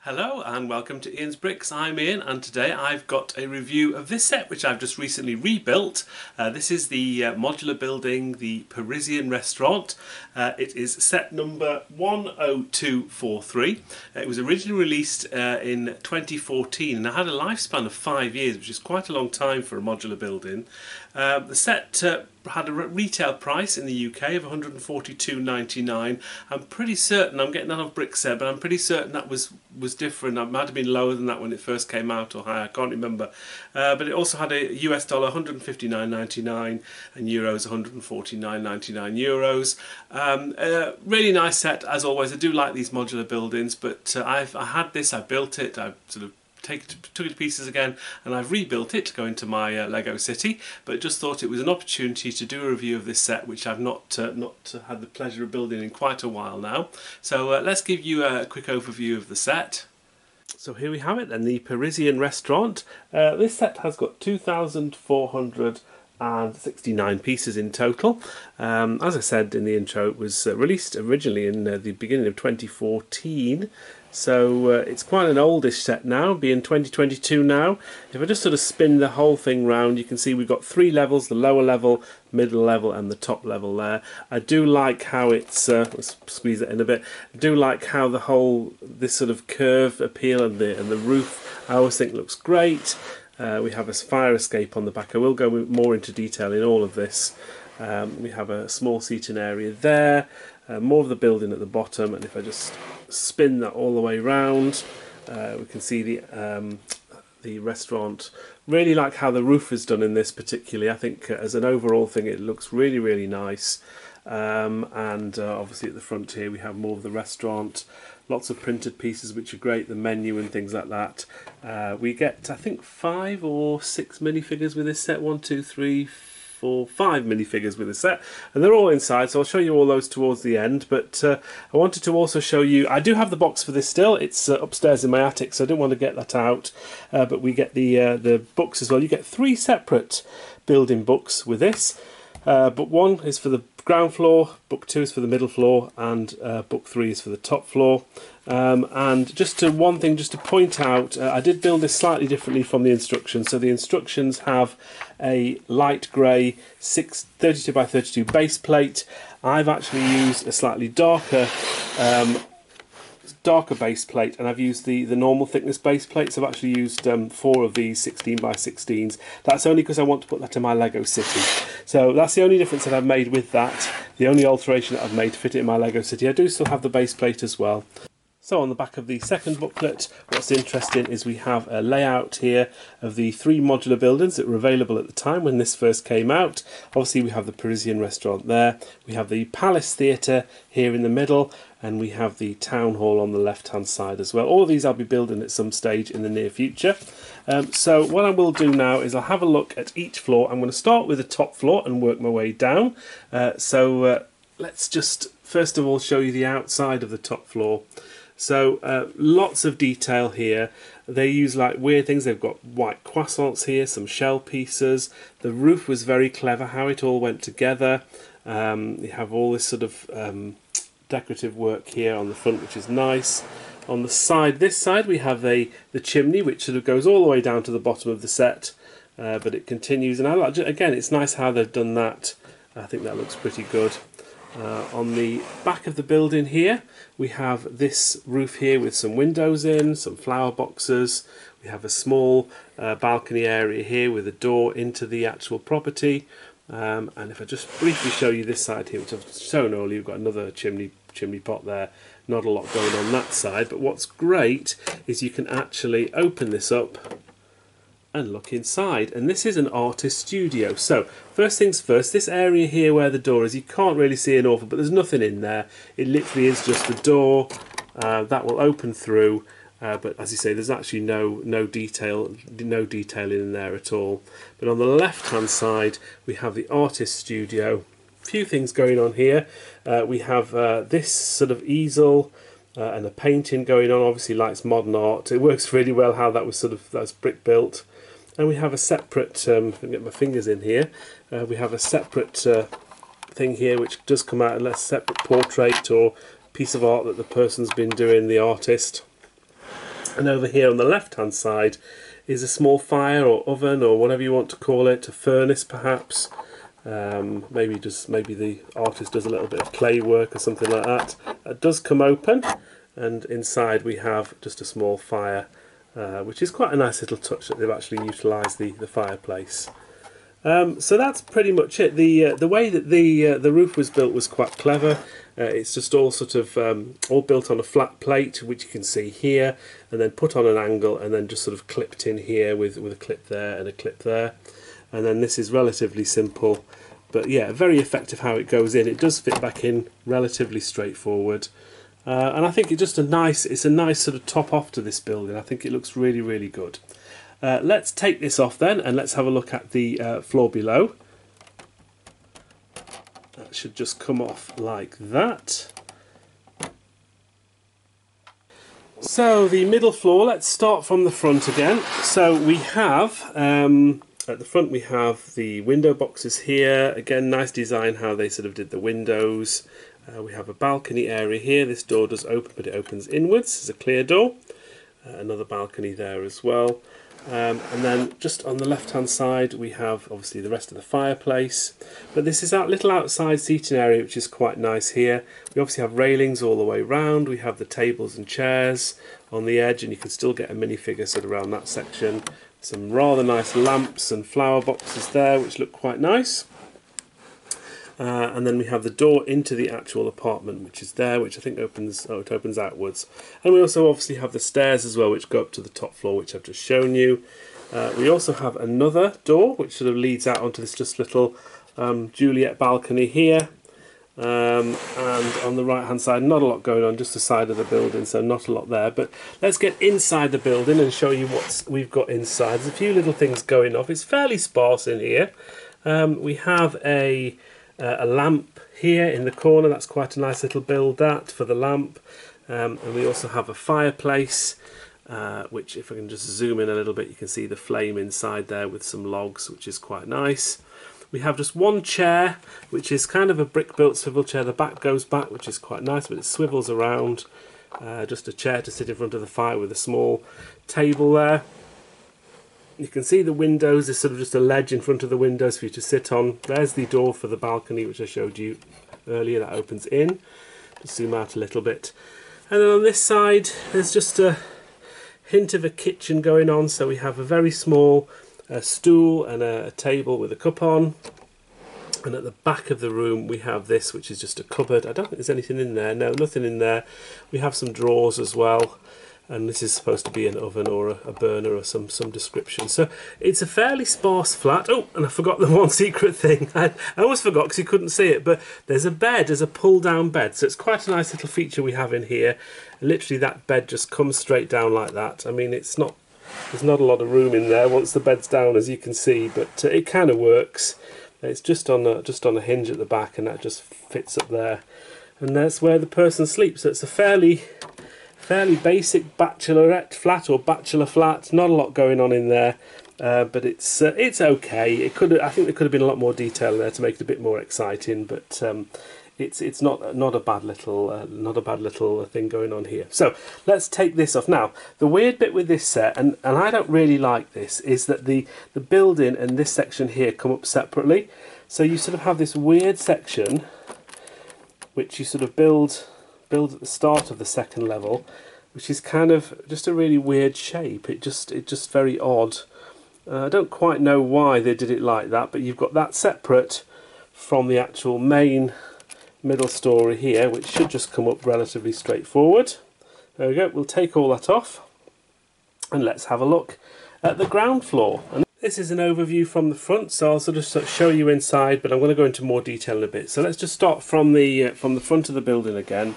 Hello and welcome to Ian's Bricks. I'm Ian and today I've got a review of this set which I've just recently rebuilt. This is the Modular Building, the Parisian Restaurant. It is set number 10243. It was originally released in 2014 and it had a lifespan of 5 years, which is quite a long time for a modular building. The set had a retail price in the UK of £142.99. I'm pretty certain, I'm getting that off Brickset, but I'm pretty certain that was different. It might have been lower than that when it first came out, or higher, I can't remember. But it also had a US dollar £159.99 and euros €149.99. Really nice set as always. I do like these modular buildings, but I had this, I built it, I sort of took it to pieces again, and I've rebuilt it to go into my Lego City, but just thought it was an opportunity to do a review of this set, which I've not had the pleasure of building in quite a while now. So let's give you a quick overview of the set. So here we have it then, the Parisian Restaurant. This set has got 2,469 pieces in total. As I said in the intro, it was released originally in the beginning of 2014. So it's quite an oldish set now, being 2022 now. If I just sort of spin the whole thing round, you can see we've got 3 levels: the lower level, middle level and the top level there. I do like how it's, let's squeeze it in a bit, I do like how the whole, this sort of curve appeal and the roof, I always think looks great. We have a fire escape on the back. I will go more into detail in all of this. We have a small seating area there, more of the building at the bottom, and if I just spin that all the way round, we can see the restaurant. Really like how the roof is done in this particularly. I think as an overall thing it looks really nice. And obviously at the front here we have more of the restaurant, lots of printed pieces which are great, the menu and things like that. We get, I think, 5 or 6 minifigures with this set. 1, 2, 3, 4, 5 minifigures with the set, and they're all inside, so I'll show you all those towards the end. But I wanted to also show you, I do have the box for this still. It's upstairs in my attic, so I didn't want to get that out. But we get the books as well. You get 3 separate building books with this. Book 1 is for the ground floor, book 2 is for the middle floor, and book 3 is for the top floor. And just one thing just to point out, I did build this slightly differently from the instructions. So the instructions have a light grey 32 by 32 base plate. I've actually used a slightly darker base plate, and I've used the normal thickness base plates. I've actually used 4 of these 16 by 16s. That's only because I want to put that in my Lego City. So that's the only difference that I've made with that. The only alteration that I've made to fit it in my Lego City. I do still have the base plate as well. So on the back of the second booklet, what's interesting is we have a layout here of the 3 modular buildings that were available at the time when this first came out. Obviously we have the Parisian Restaurant there, we have the Palace Theatre here in the middle, and we have the Town Hall on the left hand side as well. All of these I'll be building at some stage in the near future. So what I will do now is I'll have a look at each floor. I'm going to start with the top floor and work my way down. Let's just first of all show you the outside of the top floor. So lots of detail here. They use like weird things. They've got white croissants here, some shell pieces. The roof was very clever how it all went together. You have all this sort of decorative work here on the front, which is nice. On the side, this side, we have the chimney, which sort of goes all the way down to the bottom of the set, but it continues. And again, it's nice how they've done that. I think that looks pretty good. On the back of the building here, we have this roof here with some windows in, some flower boxes. We have a small balcony area here with a door into the actual property. And if I just briefly show you this side here, which I've shown earlier, you've got another chimney pot there. Not a lot going on that side, but what's great is you can actually open this up and look inside, and this is an artist studio. So first things first, this area here where the door is, you can't really see an awful, but there's nothing in there. It literally is just the door that will open through, but as you say, there's actually no detailing in there at all. But on the left hand side we have the artist studio. A few things going on here. We have this sort of easel and a painting going on. Obviously likes modern art. It works really well how that was that's brick built. And we have a separate, I can get my fingers in here, we have a separate thing here which does come out, a separate portrait or piece of art that the person's been doing, the artist. And over here on the left hand side is a small fire or oven or whatever you want to call it, a furnace perhaps. Maybe the artist does a little bit of clay work or something like that. It does come open, and inside we have just a small fire, which is quite a nice little touch that they've actually utilised the fireplace. So that's pretty much it. The way that the roof was built was quite clever. It's just all sort of all built on a flat plate, which you can see here, and then put on an angle, and then just sort of clipped in here with a clip there and a clip there. And then this is relatively simple, but yeah, very effective how it goes in. It does fit back in relatively straightforward, and I think it's just a nice sort of top off to this building. I think it looks really, really good. Let's take this off then, and let's have a look at the floor below. That should just come off like that. So the middle floor, let's start from the front again. So we have at the front we have the window boxes here. Again, nice design how they sort of did the windows. We have a balcony area here. This door does open, but it opens inwards. It's a clear door. Another balcony there as well. And then just on the left hand side we have obviously the rest of the fireplace, but this is our little outside seating area, which is quite nice here. We obviously have railings all the way round. We have the tables and chairs on the edge, and you can still get a minifigure sort of around that section. Some rather nice lamps and flower boxes there, which look quite nice. And then we have the door into the actual apartment, which is there, which I think opens outwards. And we also obviously have the stairs as well, which go up to the top floor, which I've just shown you. We also have another door, which sort of leads out onto this just little Juliet balcony here. And on the right hand side, not a lot going on, just the side of the building, so not a lot there. But let's get inside the building and show you what we've got inside. There's a few little things going off. It's fairly sparse in here. We have a lamp here in the corner. That's quite a nice little build that for the lamp. And we also have a fireplace, which if I can just zoom in a little bit, you can see the flame inside there with some logs, which is quite nice. We have just one chair, which is kind of a brick-built swivel chair. The back goes back, which is quite nice, but it swivels around. Just a chair to sit in front of the fire with a small table there. You can see the windows. There's sort of just a ledge in front of the windows for you to sit on. There's the door for the balcony, which I showed you earlier. That opens in. Just zoom out a little bit. And then on this side, there's just a hint of a kitchen going on. So we have a very small stool and a table with a cup on. And at the back of the room, we have this, which is just a cupboard. I don't think there's anything in there. No, nothing in there. We have some drawers as well. And this is supposed to be an oven or a burner or some description. So it's a fairly sparse flat. Oh, and I forgot the one secret thing. I almost forgot because you couldn't see it, but there's a bed, there's a pull-down bed. So it's quite a nice little feature we have in here. Literally that bed just comes straight down like that. I mean, there's not a lot of room in there once the bed's down, as you can see, but it kind of works. It's just on a hinge at the back, and that just fits up there. And that's where the person sleeps. So it's a fairly basic bachelorette flat or bachelor flat. Not a lot going on in there, but it's okay. I think there could have been a lot more detail there to make it a bit more exciting, but it's not a bad little thing going on here. So let's take this off now. The weird bit with this set, and I don't really like this, is that the building and this section here come up separately. So you sort of have this weird section which you sort of build at the start of the second level, which is kind of just a really weird shape. It's just very odd. I don't quite know why they did it like that, but you've got that separate from the actual main middle story here, which should just come up relatively straightforward. There we go. We'll take all that off, and let's have a look at the ground floor. And this is an overview from the front, so I'll sort of show you inside, but I'm going to go into more detail in a bit. So let's just start from the front of the building again.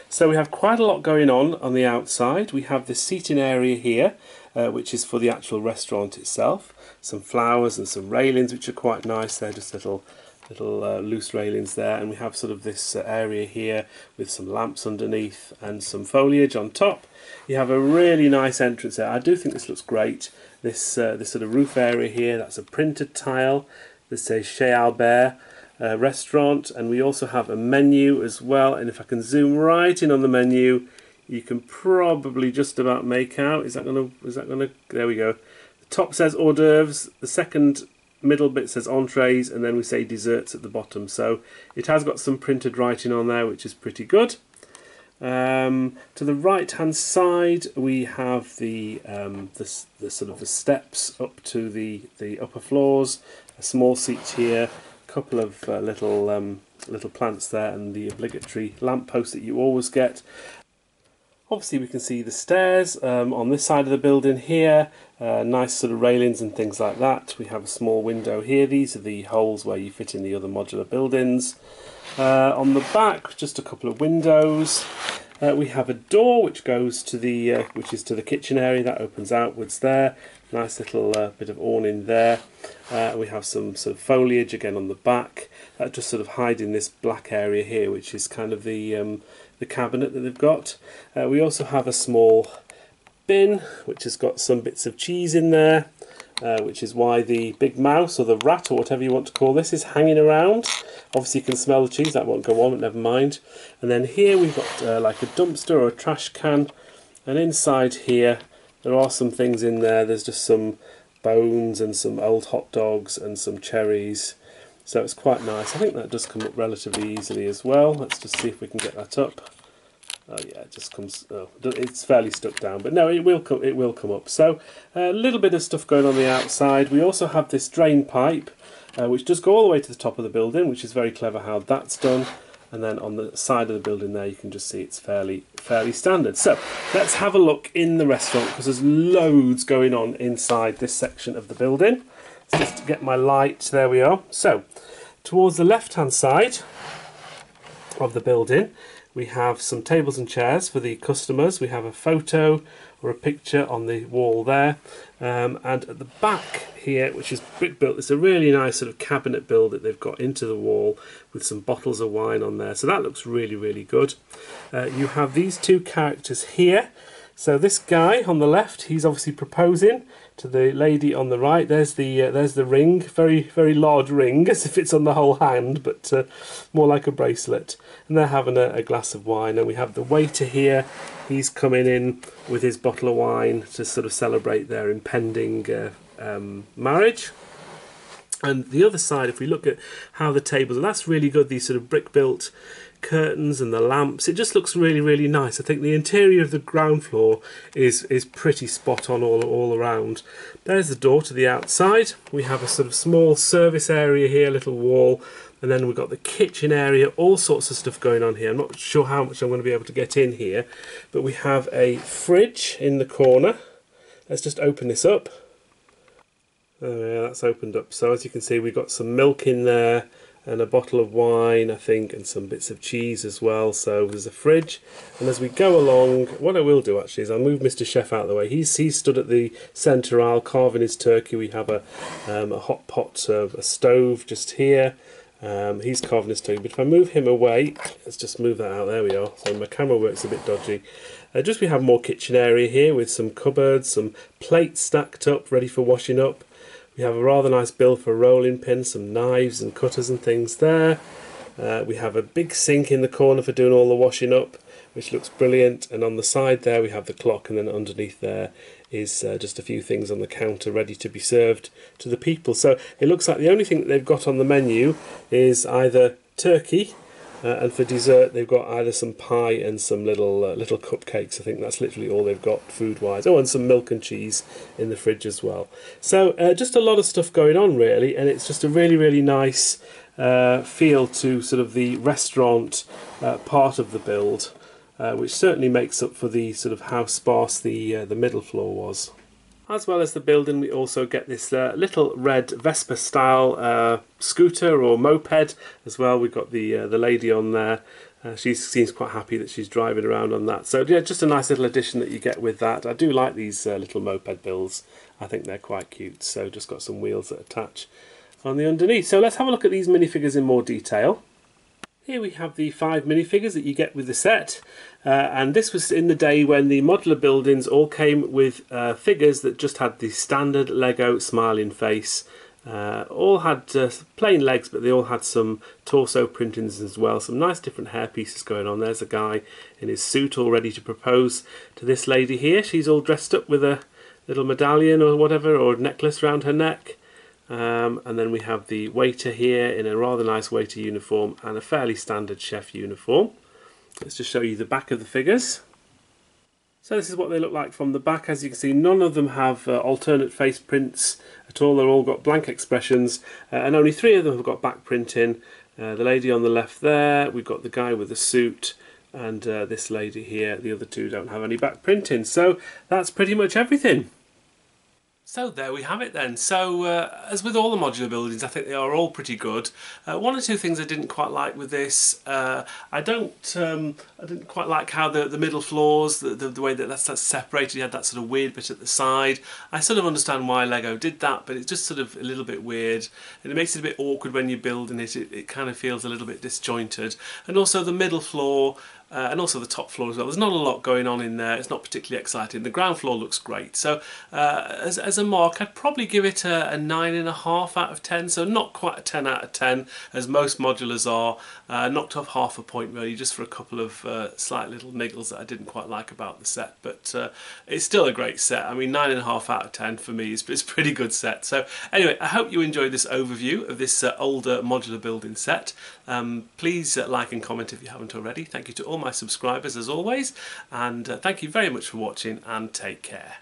So we have quite a lot going on the outside. We have this seating area here, which is for the actual restaurant itself. Some flowers and some railings, which are quite nice. They're just little loose railings there, and we have sort of this area here with some lamps underneath and some foliage on top. You have a really nice entrance there. I do think this looks great. This sort of roof area here, that's a printed tile. This says Chez Albert Restaurant, and we also have a menu as well. And if I can zoom right in on the menu, you can probably just about make out. Is that gonna, there we go. The top says hors d'oeuvres, the second middle bit says entrees, and then we say desserts at the bottom. So it has got some printed writing on there, which is pretty good. To the right hand side we have the sort of the steps up to the upper floors, a small seat here, a couple of little plants there, and the obligatory lamppost that you always get. Obviously we can see the stairs on this side of the building here, nice sort of railings and things like that. We have a small window here. These are the holes where you fit in the other modular buildings. On the back, just a couple of windows. We have a door which goes to the to the kitchen area, that opens outwards there. Nice little bit of awning there. We have some sort of foliage again on the back, just sort of hiding this black area here, which is kind of the cabinet that they've got. We also have a small bin which has got some bits of cheese in there, which is why the big mouse or the rat or whatever you want to call this is hanging around. Obviously you can smell the cheese, that won't go on, but never mind. And then here we've got like a dumpster or a trash can, and inside here there are some things in there. There's just some bones and some old hot dogs and some cherries. So it's quite nice. I think that does come up relatively easily as well. Let's just see if we can get that up. Oh yeah, it just comes. Oh, it's fairly stuck down, but no, it will come. It will come up. So a little bit of stuff going on the outside. We also have this drain pipe, which does go all the way to the top of the building, which is very clever how that's done. And then on the side of the building there, you can just see it's fairly standard. So let's have a look in the restaurant, because there's loads going on inside this section of the building. Let's just get my light. There we are. So towards the left-hand side of the building, we have some tables and chairs for the customers. We have a photo or a picture on the wall there. And at the back here, which is brick built, it's a really nice sort of cabinet build that they've got into the wall with some bottles of wine on there. So that looks really, really good. You have these two characters here. So this guy on the left, he's obviously proposing to the lady on the right. There's the ring, very, very large ring, as if it's on the whole hand, but more like a bracelet. And they're having a glass of wine. And we have the waiter here. He's coming in with his bottle of wine to sort of celebrate their impending marriage. And the other side, if we look at how the tables, and that's really good, these sort of brick-built curtains and the lamps, it just looks really, really nice. I think the interior of the ground floor is pretty spot on all around. There's the door to the outside. We have a sort of small service area here, little wall, and then we've got the kitchen area, all sorts of stuff going on here. I'm not sure how much I'm going to be able to get in here, but we have a fridge in the corner. Let's just open this up. Oh yeah, that's opened up. So as you can see, we've got some milk in there and a bottle of wine, I think, and some bits of cheese as well. So there's a fridge. And as we go along, what I will do actually is I'll move Mr. Chef out of the way. He's stood at the centre aisle carving his turkey. We have a hot pot, a stove just here. He's carving his turkey. But if I move him away, let's just move that out. There we are. So my camera works a bit dodgy. Just we have more kitchen area here with some cupboards, some plates stacked up, ready for washing up. We have a rather nice bill for a rolling pin, some knives and cutters and things there. We have a big sink in the corner for doing all the washing up, which looks brilliant. And on the side there we have the clock, and then underneath there is just a few things on the counter ready to be served to the people. So it looks like the only thing that they've got on the menu is either turkey, and for dessert they've got either some pie and some little cupcakes. I think that's literally all they've got food-wise. Oh, and some milk and cheese in the fridge as well. So just a lot of stuff going on really, and it's just a really, really nice feel to sort of the restaurant part of the build, which certainly makes up for the sort of how sparse the middle floor was. As well as the building, we also get this little red Vespa style scooter or moped as well. We've got the lady on there. She seems quite happy that she's driving around on that. So yeah, just a nice little addition that you get with that. I do like these little moped builds. I think they're quite cute. So just got some wheels that attach on the underneath. So let's have a look at these minifigures in more detail. Here we have the 5 minifigures that you get with the set, and this was in the day when the modular buildings all came with figures that just had the standard Lego smiling face All had plain legs, but they all had some torso printings as well. Some nice different hair pieces going on. There's a guy in his suit all ready to propose to this lady here. She's all dressed up with a little medallion or whatever, or a necklace around her neck. And then we have the waiter here in a rather nice waiter uniform and a fairly standard chef uniform. Let's just show you the back of the figures. So this is what they look like from the back. As you can see, none of them have alternate face prints at all. They're all got blank expressions, and only 3 of them have got back printing. The lady on the left there, we've got the guy with the suit, and this lady here. The other 2 don't have any back printing. So that's pretty much everything. So there we have it then. So as with all the modular buildings, I think they are all pretty good. 1 or 2 things I didn't quite like with this. I didn't quite like how the middle floors, the way that that's separated. You had that sort of weird bit at the side. I sort of understand why Lego did that, but it's just sort of a little bit weird, and it makes it a bit awkward when you're building it. It kind of feels a little bit disjointed. And also the middle floor. And also the top floor as well. There's not a lot going on in there. It's not particularly exciting. The ground floor looks great. So as a mark, I'd probably give it a 9.5 out of 10. So not quite a 10 out of 10 as most modulars are. Knocked off half a point really, just for a couple of slight little niggles that I didn't quite like about the set. But it's still a great set. I mean, 9.5 out of 10 for me is a pretty good set. So anyway, I hope you enjoyed this overview of this older modular building set. Please like and comment if you haven't already. Thank you to all my subscribers as always, and thank you very much for watching, and take care.